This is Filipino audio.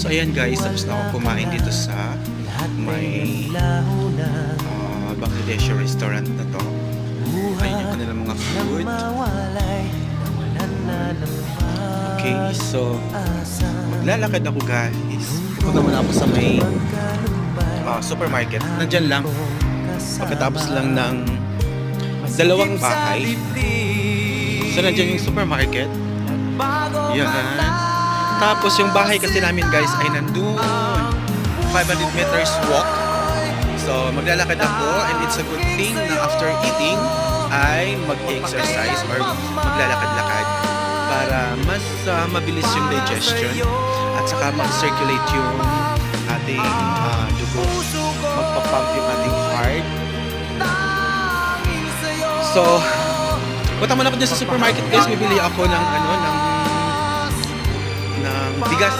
So ayan guys, tapos na ako kumain dito sa may Bangladeshi restaurant na to. Ayun yung kanilang mga food. Okay, so maglalakad ako guys. Pupunta muna ako sa may supermarket. Nandyan lang. Pagkatapos lang ng dalawang bahay. So nandyan yung supermarket. Yan. Tapos yung bahay kasi namin guys ay nandun. 500 meters walk. So maglalakad ako, and it's a good thing na after eating ay mag-exercise or maglalakad-lakad para mas mabilis yung digestion at saka mag-circulate yung ating dugo, magpapump yung ating heart. So punta muna ako dyan sa supermarket guys, bibili ako ng bigas